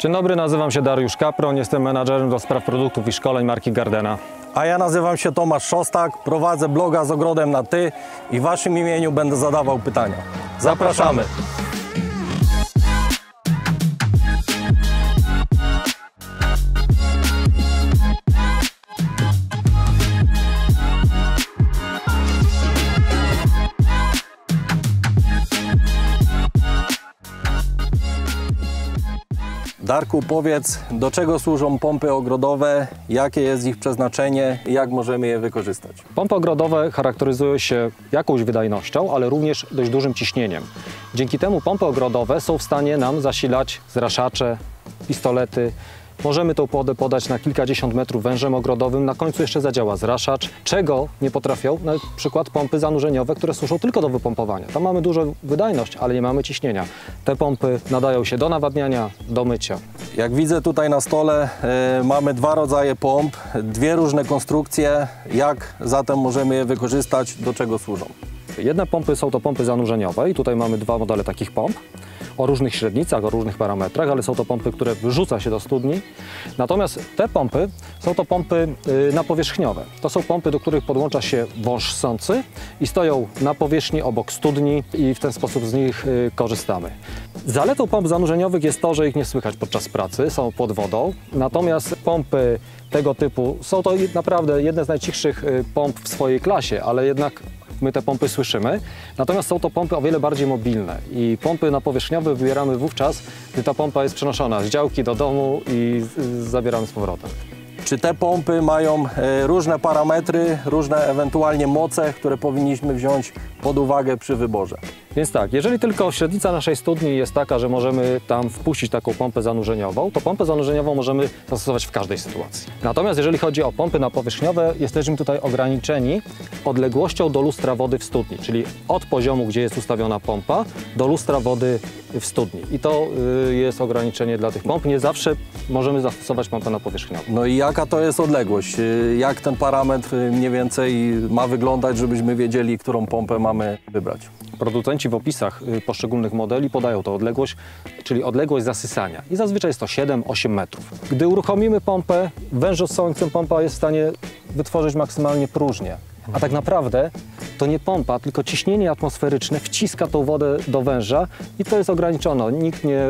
Dzień dobry, nazywam się Dariusz Kapron, jestem menadżerem do spraw produktów i szkoleń marki Gardena. A ja nazywam się Tomasz Szostak, prowadzę bloga z ogrodem na ty i w waszym imieniu będę zadawał pytania. Zapraszamy! Darku, powiedz, do czego służą pompy ogrodowe, jakie jest ich przeznaczenie i jak możemy je wykorzystać? Pompy ogrodowe charakteryzują się jakąś wydajnością, ale również dość dużym ciśnieniem. Dzięki temu pompy ogrodowe są w stanie nam zasilać zraszacze, pistolety. Możemy tą wodę podać na kilkadziesiąt metrów wężem ogrodowym, na końcu jeszcze zadziała zraszacz, czego nie potrafią na przykład pompy zanurzeniowe, które służą tylko do wypompowania. Tam mamy dużą wydajność, ale nie mamy ciśnienia. Te pompy nadają się do nawadniania, do mycia. Jak widzę tutaj na stole mamy dwa rodzaje pomp, dwie różne konstrukcje. Jak zatem możemy je wykorzystać, do czego służą? Jedne pompy są to pompy zanurzeniowe i tutaj mamy dwa modele takich pomp o różnych średnicach, o różnych parametrach, ale są to pompy, które wrzuca się do studni. Natomiast te pompy są to pompy napowierzchniowe. To są pompy, do których podłącza się wąż ssący i stoją na powierzchni obok studni i w ten sposób z nich korzystamy. Zaletą pomp zanurzeniowych jest to, że ich nie słychać podczas pracy, są pod wodą. Natomiast pompy tego typu są to naprawdę jedne z najcichszych pomp w swojej klasie, ale jednak my te pompy słyszymy, natomiast są to pompy o wiele bardziej mobilne i pompy napowierzchniowe wybieramy wówczas, gdy ta pompa jest przenoszona z działki do domu i zabieramy z powrotem. Czy te pompy mają różne parametry, różne ewentualnie moce, które powinniśmy wziąć pod uwagę przy wyborze? Więc tak, jeżeli tylko średnica naszej studni jest taka, że możemy tam wpuścić taką pompę zanurzeniową, to pompę zanurzeniową możemy zastosować w każdej sytuacji. Natomiast jeżeli chodzi o pompy napowierzchniowe, jesteśmy tutaj ograniczeni odległością do lustra wody w studni, czyli od poziomu, gdzie jest ustawiona pompa, do lustra wody w studni. I to jest ograniczenie dla tych pomp. Nie zawsze możemy zastosować pompę napowierzchniową. No i jaka to jest odległość? Jak ten parametr mniej więcej ma wyglądać, żebyśmy wiedzieli, którą pompę mamy wybrać? Producenci w opisach poszczególnych modeli podają tę odległość, czyli odległość zasysania. I zazwyczaj jest to 7-8 metrów. Gdy uruchomimy pompę, wężossącą pompa jest w stanie wytworzyć maksymalnie próżnię. A tak naprawdę to nie pompa, tylko ciśnienie atmosferyczne wciska tą wodę do węża i to jest ograniczone. Nikt nie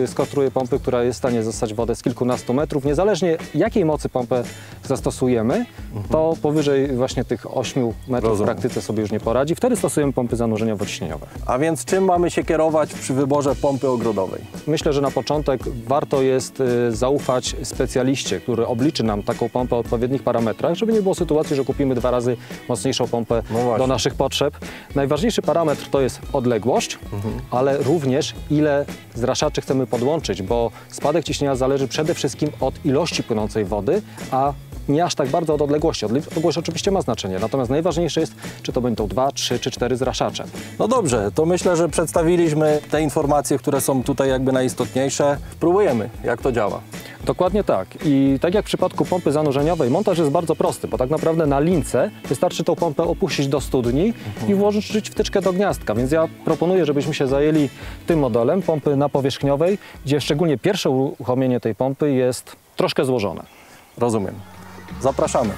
skonstruuje pompy, która jest w stanie zostać wodę z kilkunastu metrów. Niezależnie jakiej mocy pompę zastosujemy, to powyżej właśnie tych 8 metrów w praktyce sobie już nie poradzi. Wtedy stosujemy pompy zanurzeniowo-ciśnieniowe. A więc czym mamy się kierować przy wyborze pompy ogrodowej? Myślę, że na początek warto jest zaufać specjaliście, który obliczy nam taką pompę o odpowiednich parametrach, żeby nie było sytuacji, że kupimy dwa razy mocniejszą pompę do naszych potrzeb. Najważniejszy parametr to jest odległość, ale również ile zraszaczy chcemy podłączyć, bo spadek ciśnienia zależy przede wszystkim od ilości płynącej wody, a nie aż tak bardzo od odległości. Odległość oczywiście ma znaczenie, natomiast najważniejsze jest, czy to będą 2, 3 czy 4 zraszacze. No dobrze, to myślę, że przedstawiliśmy te informacje, które są tutaj jakby najistotniejsze. Spróbujemy, jak to działa. Dokładnie tak. I tak jak w przypadku pompy zanurzeniowej, montaż jest bardzo prosty, bo tak naprawdę na lince wystarczy tą pompę opuścić do studni i włożyć wtyczkę do gniazdka. Więc ja proponuję, żebyśmy się zajęli tym modelem pompy napowierzchniowej, gdzie szczególnie pierwsze uruchomienie tej pompy jest troszkę złożone. Rozumiem. Zapraszamy.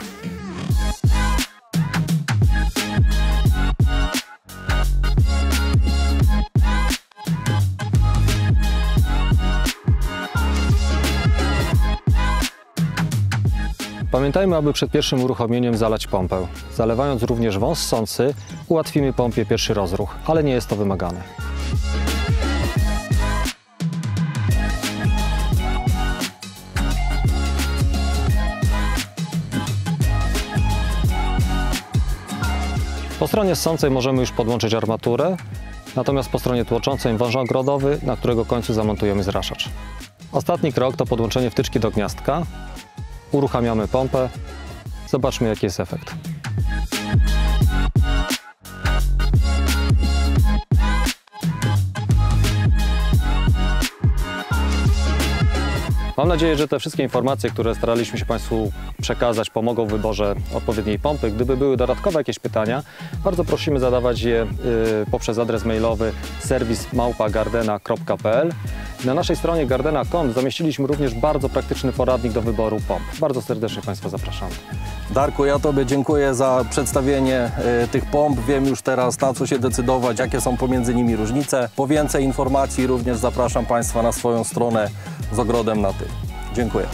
Pamiętajmy, aby przed pierwszym uruchomieniem zalać pompę. Zalewając również wąż ssący, ułatwimy pompie pierwszy rozruch, ale nie jest to wymagane. Po stronie ssącej możemy już podłączyć armaturę, natomiast po stronie tłoczącej wąż ogrodowy, na którego końcu zamontujemy zraszacz. Ostatni krok to podłączenie wtyczki do gniazdka. Uruchamiamy pompę. Zobaczmy, jaki jest efekt. Mam nadzieję, że te wszystkie informacje, które staraliśmy się Państwu przekazać, pomogą w wyborze odpowiedniej pompy. Gdyby były dodatkowe jakieś pytania, bardzo prosimy zadawać je poprzez adres mailowy serwis@gardena.pl. Na naszej stronie gardena.com zamieściliśmy również bardzo praktyczny poradnik do wyboru pomp. Bardzo serdecznie Państwa zapraszamy. Darku, ja Tobie dziękuję za przedstawienie tych pomp. Wiem już teraz, na co się decydować, jakie są pomiędzy nimi różnice. Po więcej informacji również zapraszam Państwa na swoją stronę z ogrodem na ty. Dziękuję.